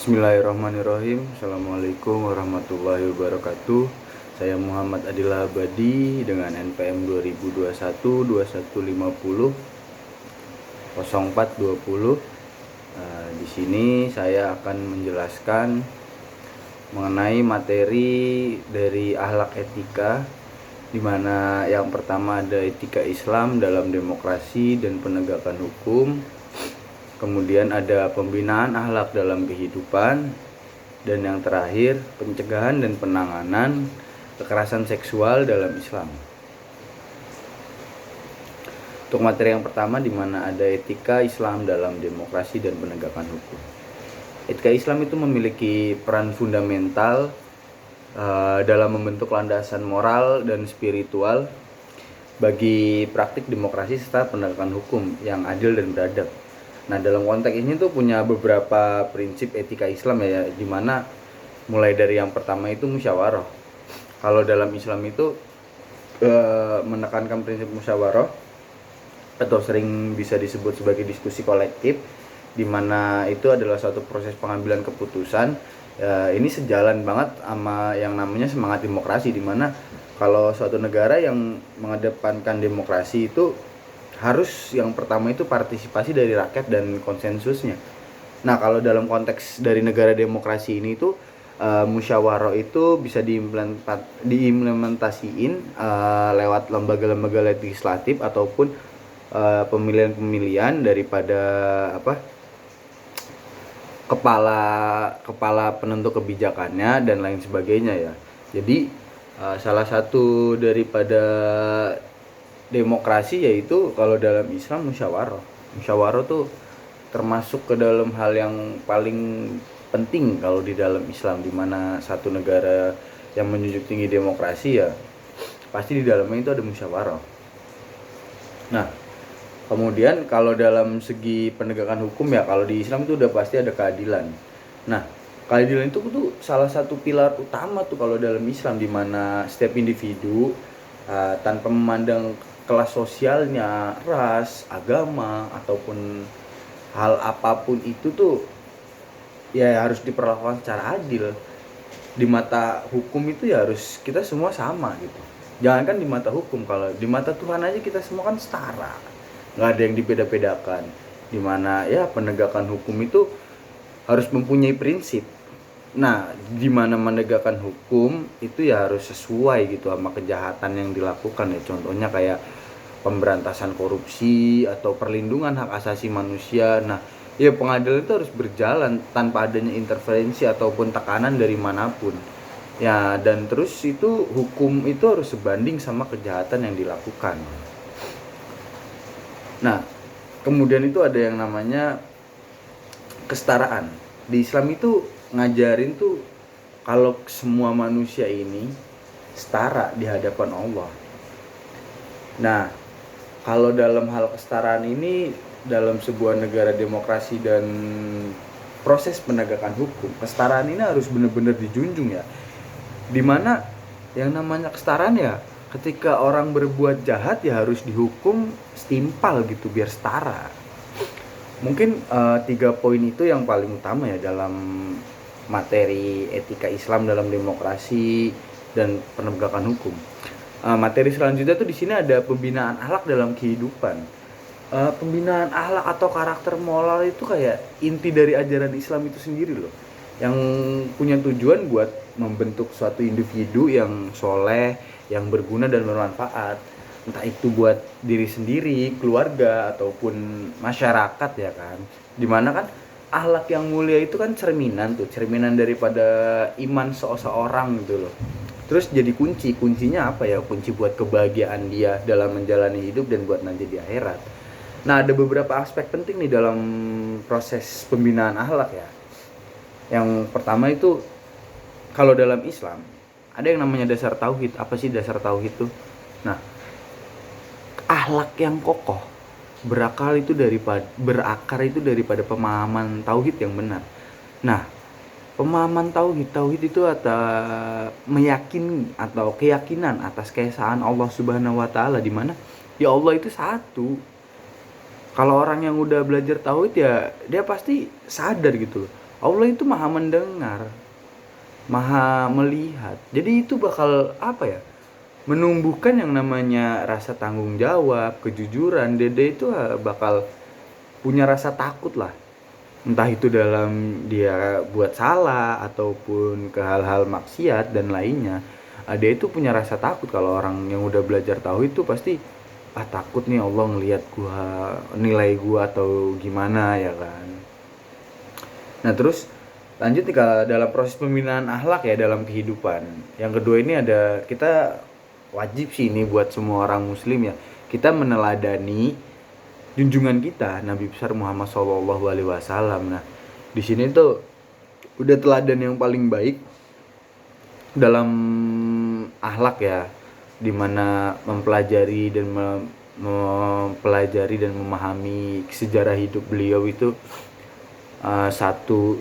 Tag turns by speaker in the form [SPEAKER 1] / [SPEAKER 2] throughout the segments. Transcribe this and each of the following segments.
[SPEAKER 1] Bismillahirrahmanirrahim. Assalamualaikum warahmatullahi wabarakatuh. Saya Muhammad Adila Abadi dengan NPM 2021 2150 0420. Di sini saya akan menjelaskan mengenai materi dari akhlak etika, di mana yang pertama ada etika Islam dalam demokrasi dan penegakan hukum. Kemudian ada pembinaan akhlak dalam kehidupan, dan yang terakhir pencegahan dan penanganan kekerasan seksual dalam Islam. Untuk materi yang pertama, di mana ada etika Islam dalam demokrasi dan penegakan hukum. Etika Islam itu memiliki peran fundamental dalam membentuk landasan moral dan spiritual bagi praktik demokrasi serta penegakan hukum yang adil dan beradab. Nah, dalam konteks ini tuh punya beberapa prinsip etika Islam ya, dimana mulai dari yang pertama itu musyawarah. Kalau dalam Islam itu menekankan prinsip musyawarah atau sering bisa disebut sebagai diskusi kolektif, dimana itu adalah suatu proses pengambilan keputusan. Ini sejalan banget sama yang namanya semangat demokrasi, dimana kalau suatu negara yang mengedepankan demokrasi itu harus yang pertama itu partisipasi dari rakyat dan konsensusnya. Nah, kalau dalam konteks dari negara demokrasi ini itu musyawarah itu bisa diimplementasiin lewat lembaga-lembaga legislatif ataupun pemilihan-pemilihan daripada kepala penentu kebijakannya dan lain sebagainya ya. Jadi salah satu daripada demokrasi yaitu kalau dalam Islam musyawarah. Musyawarah tuh termasuk ke dalam hal yang paling penting kalau di dalam Islam, di mana satu negara yang menjunjung tinggi demokrasi ya pasti di dalamnya itu ada musyawarah. Nah, kemudian kalau dalam segi penegakan hukum ya, kalau di Islam itu udah pasti ada keadilan. Nah, keadilan itu tuh salah satu pilar utama tuh kalau dalam Islam, di mana setiap individu tanpa memandang kelas sosialnya, ras, agama, ataupun hal apapun itu tuh ya harus diperlakukan secara adil. Di mata hukum itu ya harus kita semua sama gitu. Jangankan di mata hukum, kalau di mata Tuhan aja kita semua kan setara, nggak ada yang dibeda-bedakan. Dimana ya penegakan hukum itu harus mempunyai prinsip. Nah, di mana menegakkan hukum itu ya harus sesuai gitu sama kejahatan yang dilakukan ya. Contohnya kayak pemberantasan korupsi atau perlindungan hak asasi manusia. Nah, ya pengadilan itu harus berjalan tanpa adanya interferensi ataupun tekanan dari manapun. Ya, dan terus itu hukum itu harus sebanding sama kejahatan yang dilakukan. Nah, kemudian itu ada yang namanya kesetaraan. Di Islam itu ngajarin tuh kalau semua manusia ini setara di hadapan Allah. Nah, kalau dalam hal kesetaraan ini dalam sebuah negara demokrasi dan proses penegakan hukum, kesetaraan ini harus benar-benar dijunjung ya. Dimana yang namanya kesetaraan ya, ketika orang berbuat jahat ya harus dihukum setimpal gitu biar setara. Mungkin 3 poin itu yang paling utama ya dalam materi etika Islam dalam demokrasi dan penegakan hukum. Materi selanjutnya tuh di sini ada pembinaan akhlak dalam kehidupan. Pembinaan akhlak atau karakter moral itu kayak inti dari ajaran Islam itu sendiri loh, yang punya tujuan buat membentuk suatu individu yang soleh, yang berguna dan bermanfaat, entah itu buat diri sendiri, keluarga, ataupun masyarakat ya kan. Dimana kan akhlak yang mulia itu kan cerminan daripada iman seseorang gitu loh. Terus jadi kuncinya apa ya? Kunci buat kebahagiaan dia dalam menjalani hidup dan buat nanti di akhirat. Nah, ada beberapa aspek penting nih dalam proses pembinaan akhlak ya. Yang pertama itu kalau dalam Islam ada yang namanya dasar tauhid. Apa sih dasar tauhid itu? Nah, akhlak yang kokoh berakar itu daripada pemahaman tauhid yang benar. Nah, pemahaman tauhid itu meyakini atau keyakinan atas keesaan Allah Subhanahu wa taala, di mana ya Allah itu satu. Kalau orang yang udah belajar tauhid ya dia pasti sadar gitu loh, Allah itu maha mendengar, maha melihat. Jadi itu bakal apa ya, menumbuhkan yang namanya rasa tanggung jawab, kejujuran. Dede itu bakal punya rasa takut lah, entah itu dalam dia buat salah ataupun ke hal-hal maksiat dan lainnya. Dia itu punya rasa takut. Kalau orang yang udah belajar tauhid itu pasti takut nih Allah ngelihat gua, nilai gua atau gimana ya kan. Nah terus lanjut nih, kalau dalam proses pembinaan akhlak ya dalam kehidupan. Yang kedua ini ada, kita wajib sih ini buat semua orang muslim ya, kita meneladani junjungan kita Nabi besar Muhammad SAW. Nah di sini tuh udah teladan yang paling baik dalam akhlak ya, dimana mempelajari dan mempelajari dan memahami sejarah hidup beliau itu satu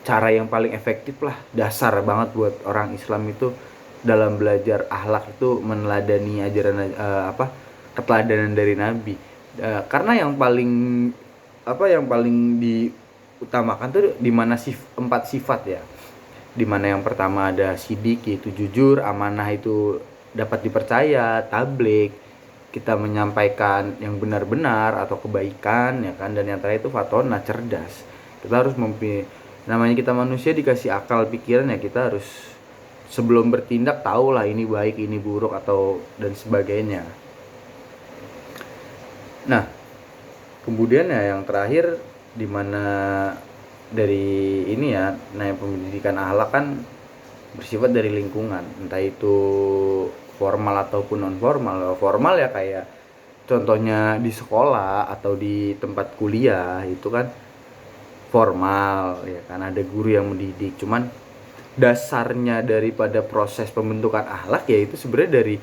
[SPEAKER 1] cara yang paling efektif lah, dasar banget buat orang Islam itu dalam belajar akhlak itu meneladani ajaran keteladanan dari Nabi. Karena yang paling diutamakan tuh di mana 4 sifat ya. Di mana yang pertama ada sidik, yaitu jujur, amanah itu dapat dipercaya, tabligh, kita menyampaikan yang benar-benar atau kebaikan ya kan, dan yang terakhir itu fatona, cerdas. Kita harus namanya kita manusia dikasih akal pikiran ya, kita harus sebelum bertindak tahu lah ini baik, ini buruk atau dan sebagainya. Nah kemudian ya yang terakhir, dimana dari ini ya, nah pendidikan akhlak kan bersifat dari lingkungan, entah itu formal ataupun non formal. Formal ya kayak contohnya di sekolah atau di tempat kuliah itu kan formal ya kan, ada guru yang mendidik. Cuman dasarnya daripada proses pembentukan akhlak ya itu sebenarnya dari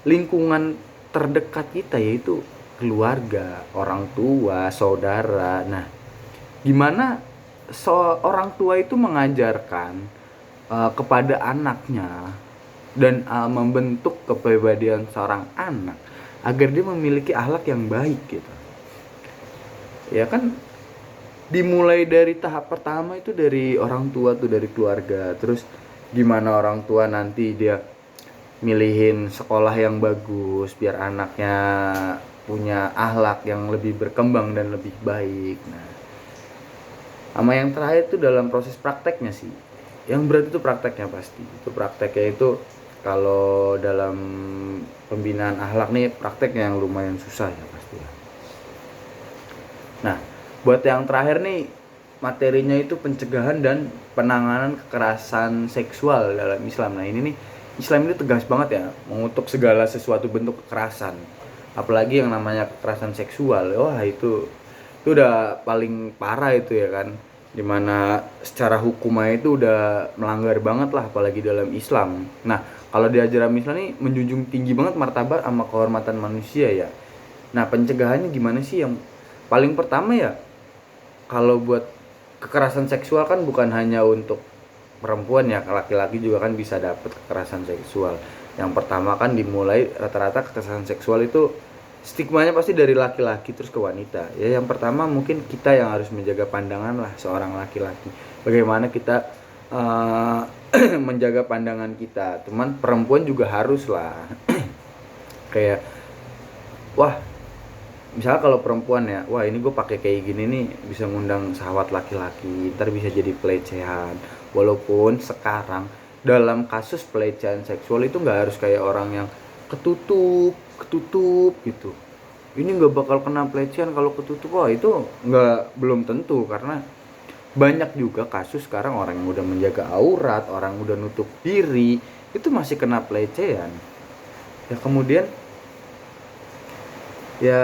[SPEAKER 1] lingkungan terdekat kita, yaitu keluarga, orang tua, saudara. Nah gimana orang tua itu mengajarkan kepada anaknya dan membentuk kepribadian seorang anak agar dia memiliki akhlak yang baik gitu ya kan. Dimulai dari tahap pertama itu dari orang tua tuh, dari keluarga. Terus gimana orang tua nanti dia milihin sekolah yang bagus biar anaknya punya akhlak yang lebih berkembang dan lebih baik. Nah sama yang terakhir itu dalam proses prakteknya sih, yang berat itu prakteknya. Pasti itu prakteknya itu, kalau dalam pembinaan akhlak nih prakteknya yang lumayan susah ya pasti ya. Nah buat yang terakhir nih, materinya itu pencegahan dan penanganan kekerasan seksual dalam Islam. Nah ini nih, Islam itu tegas banget ya mengutuk segala sesuatu bentuk kekerasan, apalagi yang namanya kekerasan seksual. Wah itu udah paling parah itu ya kan, dimana secara hukumnya itu udah melanggar banget lah, apalagi dalam Islam. Nah kalau di ajaran Islam ini menjunjung tinggi banget martabat sama kehormatan manusia ya. Nah pencegahannya gimana sih? Yang paling pertama ya, kalau buat kekerasan seksual kan bukan hanya untuk perempuan ya, laki-laki juga kan bisa dapat kekerasan seksual. Yang pertama kan dimulai, rata-rata kekerasan seksual itu stigmanya pasti dari laki-laki terus ke wanita. Ya yang pertama mungkin kita yang harus menjaga pandangan lah seorang laki-laki. Bagaimana kita menjaga pandangan kita. Teman perempuan juga harus lah. Kayak wah, misalnya kalau perempuan ya, wah ini gue pakai kayak gini nih bisa ngundang sahabat laki-laki, ntar bisa jadi pelecehan. Walaupun sekarang dalam kasus pelecehan seksual itu nggak harus kayak orang yang ketutup gitu, ini nggak bakal kena pelecehan kalau ketutup. Wah itu belum tentu, karena banyak juga kasus sekarang orang yang udah menjaga aurat, orang udah nutup diri itu masih kena pelecehan ya. Kemudian ya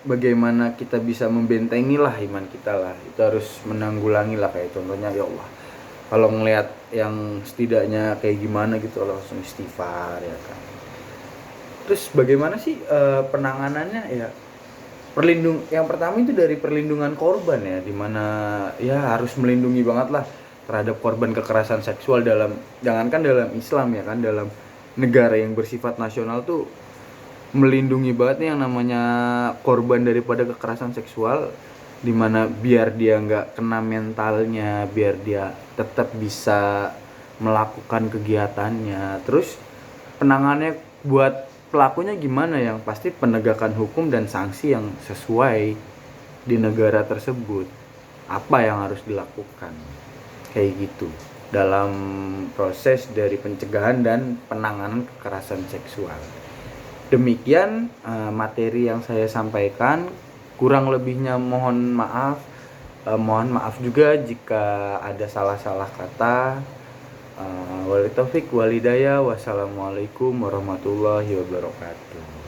[SPEAKER 1] bagaimana kita bisa membentengi lah iman kita lah, itu harus menanggulangi lah. Kayak contohnya ya Allah, kalau ngelihat yang setidaknya kayak gimana gitu langsung istighfar ya kan. Terus bagaimana sih penanganannya ya, yang pertama itu dari perlindungan korban ya, dimana ya harus melindungi banget lah terhadap korban kekerasan seksual jangankan dalam Islam ya kan, dalam negara yang bersifat nasional tuh melindungi banget nih yang namanya korban daripada kekerasan seksual. dimana biar dia nggak kena mentalnya, biar dia tetap bisa melakukan kegiatannya. Terus penanganannya buat pelakunya gimana, yang pasti penegakan hukum dan sanksi yang sesuai di negara tersebut. Apa yang harus dilakukan, kayak gitu, dalam proses dari pencegahan dan penanganan kekerasan seksual. Demikian materi yang saya sampaikan, kurang lebihnya mohon maaf. Mohon maaf juga jika ada salah-salah kata. Wali taufik walidaya. Wassalamualaikum warahmatullahi wabarakatuh.